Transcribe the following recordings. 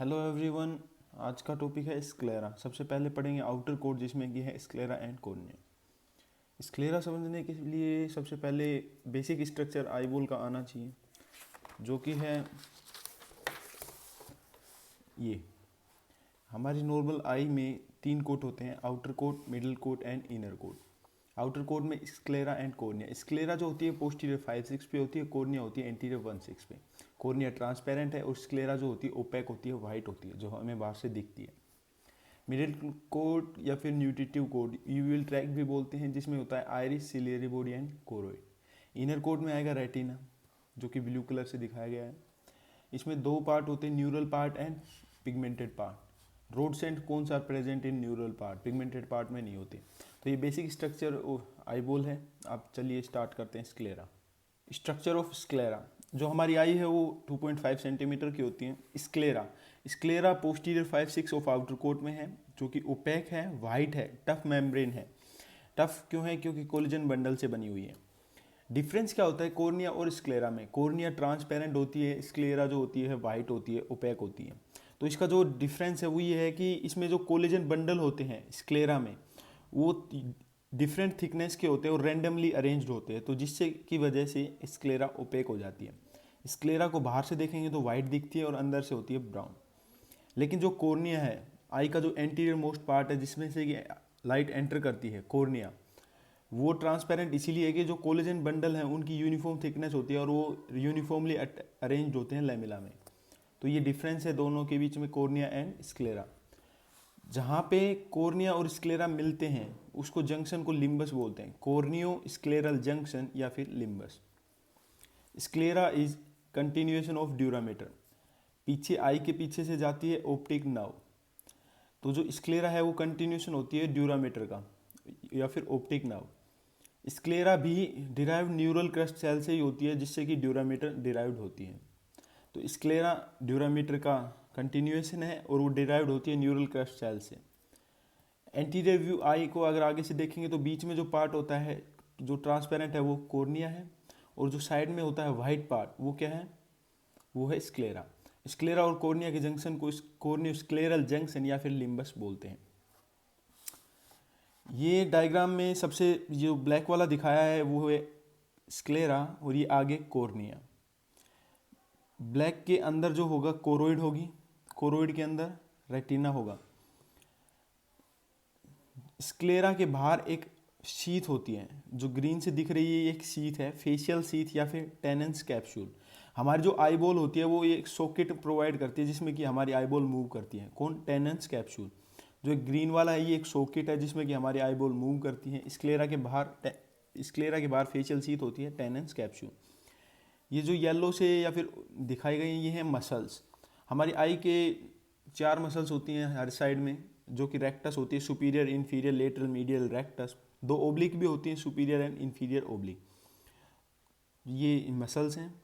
Hello everyone. आज का topic है स्क्लेरा। सबसे पहले पढ़ेंगे आउटर कोट, जिसमें कि है स्क्लेरा एंड कॉर्निया। स्क्लेरा समझने के लिए सबसे पहले बेसिक स्ट्रक्चर आईबॉल का आना चाहिए, जो कि है ये। हमारी नॉर्मल आई में तीन कोट होते हैं, outer coat, middle coat and inner coat. Outer coat में स्क्लेरा एंड कॉर्निया। स्क्लेरा जो होती है पोस्टीरियर 5-6 पे होती है, कॉर्निया होती है एंटीरियर 1-6 पे। कॉर्निया ट्रांसपेरेंट है और स्क्लेरा जो होती है ओपेक होती है, वाइट होती है, जो हमें बाहर से दिखती है। मिडिल कोट या फिर न्यूट्रिटिव कोट, यूवियल ट्रैक भी बोलते हैं, जिसमें होता है iris, ciliary body and choroid. Inner coat में आएगा रेटिना, जो कि ब्लू कलर से दिखाया गया है। इसमें दो पार्ट होते हैं, neural part and pigmented part. Rods and cones are present in neural part, pigmented part में नहीं होते। तो ये बेसिक स्ट्रक्चर आईबॉल है। आप चलिए स्टार्ट करते हैं स्क्लेरा। Structure of sclera. जो हमारी आई है वो 2.5 सेंटीमीटर की होती है। Sclera sclera posterior 5-6 of outer coat में है, जो कि ओपेक है, वाइट है, टफ मेम्ब्रेन है। टफ क्यों है? क्योंकि कोलेजन बंडल से बनी हुई है। डिफरेंस क्या होता है कॉर्निया और स्क्लेरा में? कॉर्निया ट्रांसपेरेंट होती है, स्क्लेरा जो होती है वाइट होती है, ओपेक होती है। तो इसका जो डिफरेंस है वो ये है कि इसमें जो कोलेजन बंडल होते हैं स्क्लेरा में, वो डिफरेंट थिकनेस के होते हैं और रैंडमली अरेंज्ड होते हैं, तो जिससे की वजह से स्क्लेरा ओपेक हो जाती है। स्क्लेरा को बाहर से देखेंगे तो वाइट दिखती है और अंदर से होती है ब्राउन। लेकिन जो कॉर्निया है, आई का जो एंटीरियर मोस्ट पार्ट है जिसमें से लाइट एंटर करती है, कॉर्निया, वो ट्रांसपेरेंट इसीलिए है कि जो कोलेजन बंडल हैं उनकी यूनिफॉर्म थिकनेस होती है और वो यूनिफॉर्मली अरेंज्ड होते हैं लेमिला में। तो ये डिफरेंस है दोनों के बीच में, कॉर्निया एंड स्क्लेरा। जहाँ पे कॉर्निया और स्क्लेरा मिलते हैं उसको जंक्शन को लिम्बस बोलते हैं, कॉर्नियो स्क्लेरल जंक्शन या फिर limbus. Sclera is continuation of dura mater. पीछे आई के पीछे से जाती है ऑप्टिक नर्व। तो जो स्क्लेरा है वो कंटिन्यूएशन होती है ड्यूरामीटर का या फिर ऑप्टिक नर्व। स्क्लेरा भी डिराइव्ड न्यूरल क्रस्ट सेल से ही होती है, जिससे कि ड्यूरामीटर डिराइव्ड होती है। तो स्क्लेरा ड्यूरामीटर का कंटिन्यूएशन है और वो डिराइव्ड होती है न्यूरल क्रस्ट सेल से। एंटीरियर व्यू आई को अगर आगे से देखेंगे तो बीच में जो पार्ट होता है जो ट्रांसपेरेंट है वो कॉर्निया है, और जो साइड में होता है वाइट पार्ट वो क्या है? वो है स्क्लेरा। स्क्लेरा और कॉर्निया के जंक्शन को कॉर्नियो स्क्लेरल जंक्शन या फिर लिम्बस बोलते हैं। ये डायग्राम में सबसे जो ब्लैक वाला दिखाया है वो है स्क्लेरा और ये आगे कॉर्निया। ब्लैक के अंदर जो होगा कोरोइड होगी, कोरोइड के अंदर रेटिना होगा। स्क्लेरा के बाहर एक शीथ होती है जो ग्रीन से दिख रही है, ये एक शीथ है, फेशियल शीथ या फिर टेनेंस कैप्सूल। हमारी जो आईबॉल होती है वो एक सॉकेट प्रोवाइड करती है जिसमें कि हमारी आईबॉल मूव करती है। कौन? टेनेंस कैप्सूल। जो एक ग्रीन वाला है ये एक सॉकेट है जिसमें कि हमारी आईबॉल मूव करती है। स्क्लेरा के बाहर फेशियल शीथ होती है, टेनेंस कैप्सूल। ये जो येलो से या फिर दिखाई गई ये हैं मसल्स। हमारी आई के 4 मसल्स होती हैं हर साइड में, जो कि रेक्टस होती है, superior, inferior, lateral, medial, rectus. 2 oblique भी होती हैं, सुपीरियर एंड इन्फीरियर ओब्लिक। ये मसल्स हैं।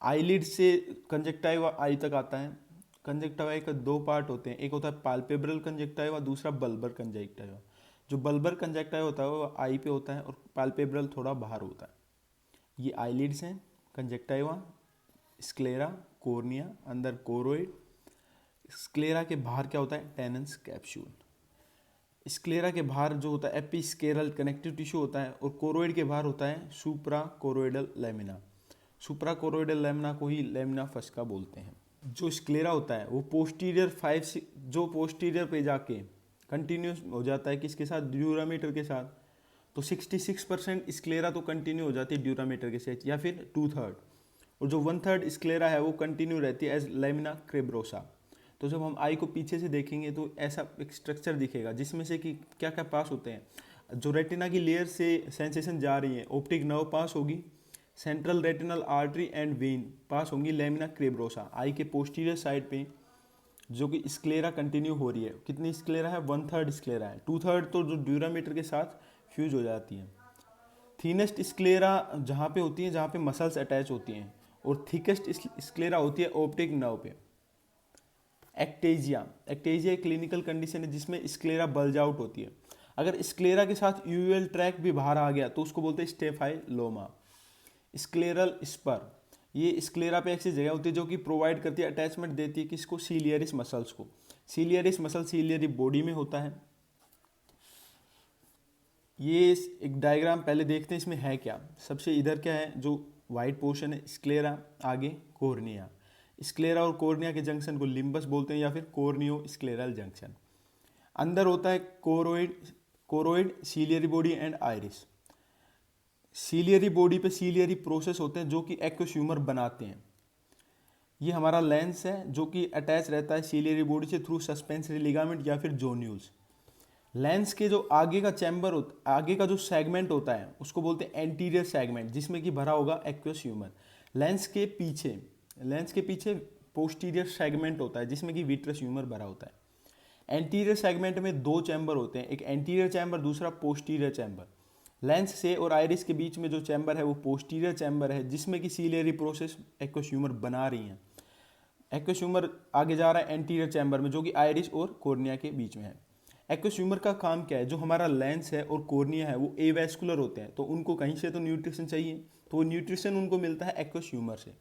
आईलिड से कंजक्टाइवा आई तक आता है। कंजक्टाइवा के 2 पार्ट होते हैं, एक होता है पाल्पेब्रल कंजक्टाइवा, दूसरा बल्बर कंजक्टाइवा। जो बल्बर कंजक्टाइवा होता है वो आई पे होता है और पाल्पेब्रल थोड़ा बाहर होता है। ये आईलिड्स हैं, कंजक्टाइवा, स्क्लेरा, कॉर्निया, अंदर कोरोइड। स्क्लेरा के बाहर क्या होता है? टेनेंस कैप्सूल। स्क्लेरा के बाहर जो होता है एपिस्केरल कनेक्टिव टिश्यू होता है, और कोरोइड के बाहर होता है सुप्रा कोरोइडल लेमिना। सुप्रा कोरोइडल लेमिना को ही लेमिना फस्का बोलते हैं। जो स्क्लेरा होता है वो पोस्टीरियर 5 जो पोस्टीरियर पे जाके कंटिन्यूस हो जाता है, किसके साथ? ड्यूरामीटर के साथ। तो 66% स्क्लेरा तो कंटिन्यू हो जाती है ड्यूरामीटर के साथ, या फिर 2/3। और जो 1/3 स्क्लेरा है वो कंटिन्यू रहती है एज लेमिना क्रेब्रोसा। तो जब हम आई को पीछे से देखेंगे तो ऐसा एक स्ट्रक्चर दिखेगा जिसमें से कि क्या क्या पास होते हैं। जो रेटिना की लेयर से सेंसेशन जा रही है, ऑप्टिक नर्व पास होगी, central retinal artery and vein pass होंगी लेमिना क्रेब्रोसा। आई के पोस्टीरियर साइड पे जो कि स्क्लेरा कंटिन्यू हो रही है। कितनी स्क्लेरा है? 1/3 स्क्लेरा है। 2/3 तो जो ड्यूरामीटर के साथ फ्यूज हो जाती है। थीनेस्ट स्क्लेरा जहाँ पे होती है जहाँ पे मसल्स अटैच होती हैं, और थिकेस्ट स्क्लेरा होती है ऑप्टिक नर्व पे। एक्टेजिया एक्टेजिया एक क्लिनिकल कंडीशन है जिसमें स्क्लेरा बल्ज आउट होती है। अगर स्क्लेरा के साथ यूएल ट्रैक भी बाहर आ गया तो उसको बोलते हैं स्टेफाइलोमा। स्क्लेरल स्पर ये स्क्लेरा पे ऐसी जगह होती है जो कि प्रोवाइड करती है, अटैचमेंट देती है किसको, सीलियरिस मसल्स को। सीलियरिस मसल सीलियरी बॉडी में होता है। ये एक डायग्राम पहले देखते हैं इसमें है क्या। सबसे इधर क्या है, जो वाइट पोर्शन है स्क्लेरा, आगे कोर्निया। स्क्लेरा और कोर्निया के जंक्शन को लिम्बस बोलते हैं या फिर कोर्नियो स्क्लेरल जंक्शन। अंदर होता है choroid ciliary body and iris. Ciliary body पे सीलियरी प्रोसेस होते हैं जो कि एक्वोस्यूमर बनाते हैं। ये हमारा लेंस है जो कि अटैच रहता है सीलियरी बॉडी से थ्रू सस्पेंसरी लिगामेंट या फिर जोन्यूल्स। लेंस के जो आगे का चैम्बर होता, आगे का जो सेगमेंट होता है उसको बोलते हैं एंटीरियर सेगमेंट, जिसमें कि भरा होगा एक्वोस्यूमर। लेंस के पीछे पोस्टीरियर सेगमेंट होता है जिसमें कि विट्रस ह्यूमर भरा होता है। एंटीरियर सेगमेंट में दो चैम्बर होते हैं, एक एंटीरियर चैम्बर, दूसरा पोस्टीरियर चैम्बर। लेंस से और आइरिस के बीच में जो चैम्बर है वो पोस्टीरियर चैम्बर है, जिसमें कि सीलियरी प्रोसेस एक्वोस्यूमर बना रही है। एक्वोस्यूमर आगे जा रहा है एंटीरियर चैम्बर में जो कि आइरिस और कोर्निया के बीच में है। एक्वोस्यूमर का काम क्या है, जो हमारा लेंस है और कोर्निया है वो एवैस्कुलर होते हैं, तो उनको कहीं से तो न्यूट्रिशन चाहिए, तो वो न्यूट्रिशन उनको मिलता है एक्वोस्यूमर से।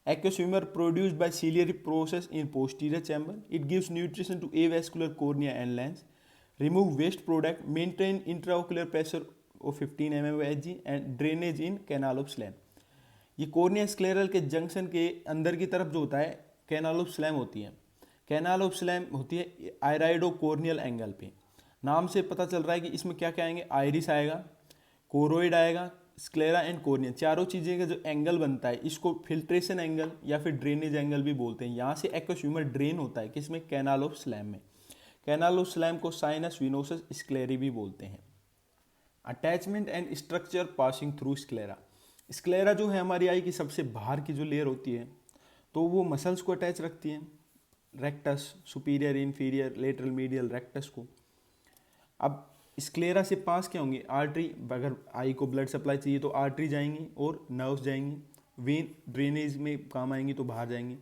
Aqueous humour produced by ciliary process in posterior chamber, it gives nutrition to avascular cornea and lens, remove waste product, maintain intraocular pressure of 15 mmHg and drainage in canal of Schlemm. ये cornea scleral के junction के अंदर की तरफ जो होता है canal of slam होती है। कैनाल ऑफ स्लैम होती है आयराइडो कोर्नियल एंगल पे। नाम से पता चल रहा है कि इसमें क्या क्या आएंगे, आइरिस आएगा, कोरोइड आएगा, स्क्लेरा एंड कोर्निया, चारों चीज़ें का जो एंगल बनता है इसको फिल्ट्रेशन एंगल या फिर ड्रेनेज एंगल भी बोलते हैं। यहाँ से एक्वोस्यूमर ड्रेन होता है किसमें, कैनाल ऑफ स्लैम में। कैनाल ऑफ स्लैम को साइनस विनोसस स्क्लेरी भी बोलते हैं। Attachment and structure passing through sclera. Sclera जो है हमारी आई की सबसे बाहर की जो लेयर होती है, तो वो मसल्स को अटैच रखती है, rectus, superior, inferior, lateral, medial rectus को। अब स्क्लेरा से पास क्या होंगे, आर्टरी। अगर आई को ब्लड सप्लाई चाहिए तो आर्टरी जाएंगी और नर्व्स जाएंगी। वेन ड्रेनेज में काम आएंगी तो बाहर जाएंगी।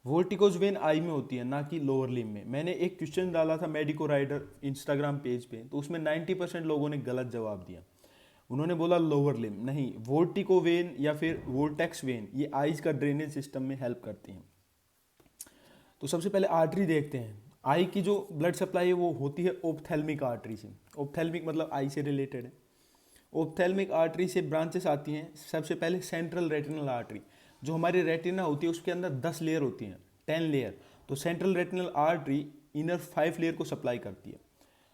वोल्टिकोज वेन आई में होती है, ना कि लोअर लिम्ब में। मैंने एक क्वेश्चन डाला था मेडिको राइडर इंस्टाग्राम पेज पे, तो उसमें 90% लोगों ने गलत जवाब दिया। उन्होंने बोला लोअर लिम्ब, नहीं, वोल्टिको वेन या फिर वोल्टेक्स वेन ये आईज का ड्रेनेज सिस्टम में हेल्प करती हैं। तो सबसे पहले आर्टरी देखते हैं। आई की जो ब्लड सप्लाई है वो होती है ओप्थेल्मिक आर्टरी से। ओप्थेल्मिक मतलब आई से रिलेटेड है। ओप्थेल्मिक आर्टरी से ब्रांचेस आती हैं। सबसे पहले सेंट्रल रेटिनल आर्टरी, जो हमारी रेटिना होती है उसके अंदर 10 लेयर होती हैं, 10 लेयर। तो central retinal artery inner 5 layer को सप्लाई करती है,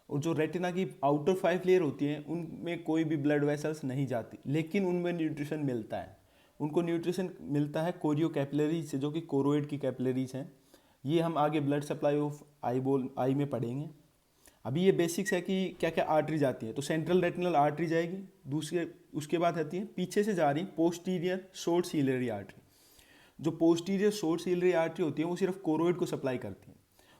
और जो रेटिना की आउटर 5 लेयर होती हैं उनमें कोई भी ब्लड वेसल्स नहीं जाती, लेकिन उनमें न्यूट्रिशन मिलता है। उनको न्यूट्रिशन मिलता है कोरियो कैपिलरीज से, जो कि कोरोइड की कैपिलरीज हैं। ये हम आगे ब्लड सप्लाई ऑफ आई में पढ़ेंगे। अभी ये बेसिक्स है कि क्या क्या आर्टरी जाती है। तो सेंट्रल रेटिनल आर्टरी जाएगी, दूसरे उसके बाद आती है पीछे से जा रही पोस्टीरियर शॉर्ट सीलियरी आर्टरी। जो पोस्टीरियर शॉर्ट सीलियरी आर्टरी होती है वो सिर्फ कोरोइड को सप्लाई करती है।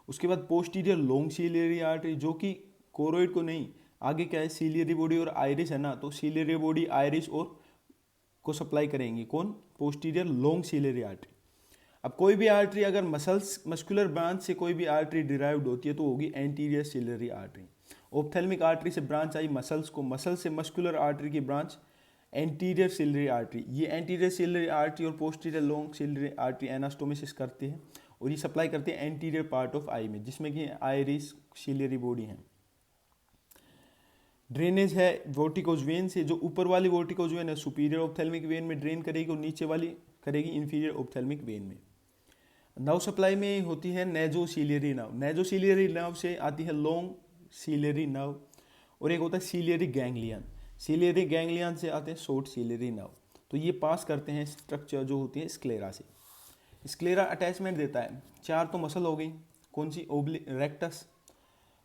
उसके बाद पोस्टीरियर लॉन्ग सीलियरी आर्टरी, जो कि कोरोइड को नहीं, आगे क्या है सीलियरी बॉडी और आइरिस है ना, तो सीलियरी बॉडी, आइरिस और को सप्लाई करेंगी कौन, पोस्टीरियर लॉन्ग सीलियरी आर्टरी। अब कोई भी आर्टरी अगर मस्कुलर ब्रांच से कोई भी आर्टरी डिराइव्ड होती है तो होगी एंटीरियर सीलियरी आर्टरी। ओप्थेल्मिक आर्टरी से ब्रांच आई मसल्स को, मसल से मस्कुलर आर्टरी की ब्रांच एंटीरियर सीलियरी आर्टरी। ये एंटीरियर सीलियरी आर्टरी और posterior long ciliary artery anastomosis करती है, और ये सप्लाई करती है एंटीरियर पार्ट ऑफ आई में, जिसमें कि आइरिस, सीलियरी बॉडी है। ड्रेनेज है वोर्टिकोज वेन से। जो ऊपर वाली वोर्टिकोज वेन है सुपीरियर ऑप्थेल्मिक वेन में ड्रेन करेगी, और नीचे वाली करेगी इंफीरियर ऑप्थेल्मिक वेन में। नर्व सप्लाई में होती है नेजो ciliary nerve. Nasociliary nerve से आती है लॉन्ग सीलियरी नर्व, और एक होता है सीलियरी गैंग्लियन। सीलियरी गैंग्लियन से आते हैं शॉर्ट सीलियरी नर्व। तो ये पास करते हैं स्ट्रक्चर जो होती है स्क्लेरा से। स्क्लेरा अटैचमेंट देता है। 4 तो मसल हो गई, कौन सी, rectus,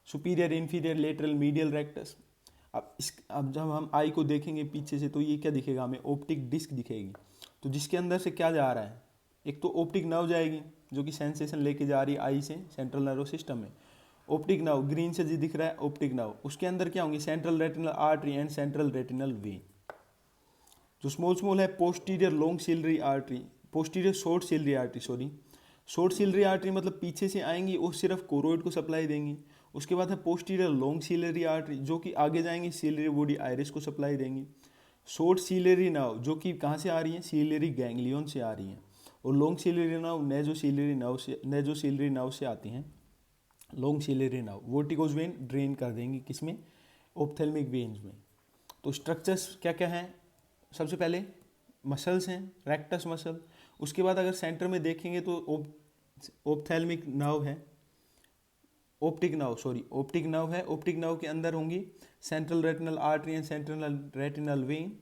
superior, inferior, lateral, medial rectus. अब जब हम आई को देखेंगे पीछे से तो ये क्या दिखेगा हमें, ऑप्टिक डिस्क दिखेगी। तो जिसके अंदर से क्या जा रहा है, एक तो ऑप्टिक नर्व जाएगी जो कि सेंसेशन लेके जा रही है आई से सेंट्रल नर्वस सिस्टम में। ऑप्टिक नर्व ग्रीन से जी दिख रहा है ऑप्टिक नर्व, उसके अंदर क्या होंगी central retinal artery and central retinal vein. जो स्मॉल है posterior long ciliary artery, posterior short ciliary artery, sorry short ciliary artery मतलब पीछे से आएंगी और सिर्फ कोरोइड को सप्लाई देंगी। उसके बाद है पोस्टीरियर लॉन्ग सीलियरी आर्टरी, जो कि आगे जाएंगी सीलियरी बॉडी आइरिस को सप्लाई देंगी। शॉर्ट सीलियरी नर्व जो कि कहाँ से आ रही है, सीलियरी गैंग्लियन से आ रही हैं, और long ciliary nerve nasociliary nerve से आती हैं। Long ciliary nerve vorticose vein drain कर देंगी किसमें, ऑप्थेल्मिक वेन्स में। तो स्ट्रक्चर्स क्या क्या हैं, सबसे पहले मसल्स हैं, रेक्टस मसल। उसके बाद अगर सेंटर में देखेंगे तो ऑप्थेल्मिक नर्व है, ऑप्टिक नर्व है। ऑप्टिक नर्व के अंदर होंगी central retinal artery and central retinal vein.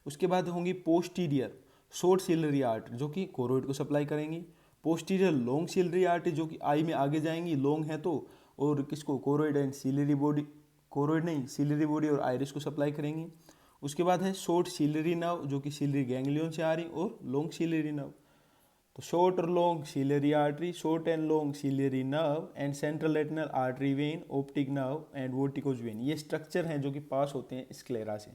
उसके बाद होंगी पोस्टीरियर शॉर्ट सीलरी आर्टरी जो कि कोरोइड को सप्लाई करेंगी, पोस्टीरियर लॉन्ग सीलरी आर्टरी जो कि आई में आगे जाएंगी, लॉन्ग है तो, और किसको, choroid and ciliary body, choroid नहीं सीलरी बॉडी और आइरिस को सप्लाई करेंगी। उसके बाद है शॉर्ट सीलरी नर्व जो कि सीलरी गैंग्लियन से आ रही, और लॉन्ग सीलरी नर्व। तो शॉर्ट और long ciliary artery, short and long ciliary nerve and central retinal artery vein, optic nerve and vorticose vein, ये स्ट्रक्चर हैं जो कि पास होते हैं स्क्लेरा से।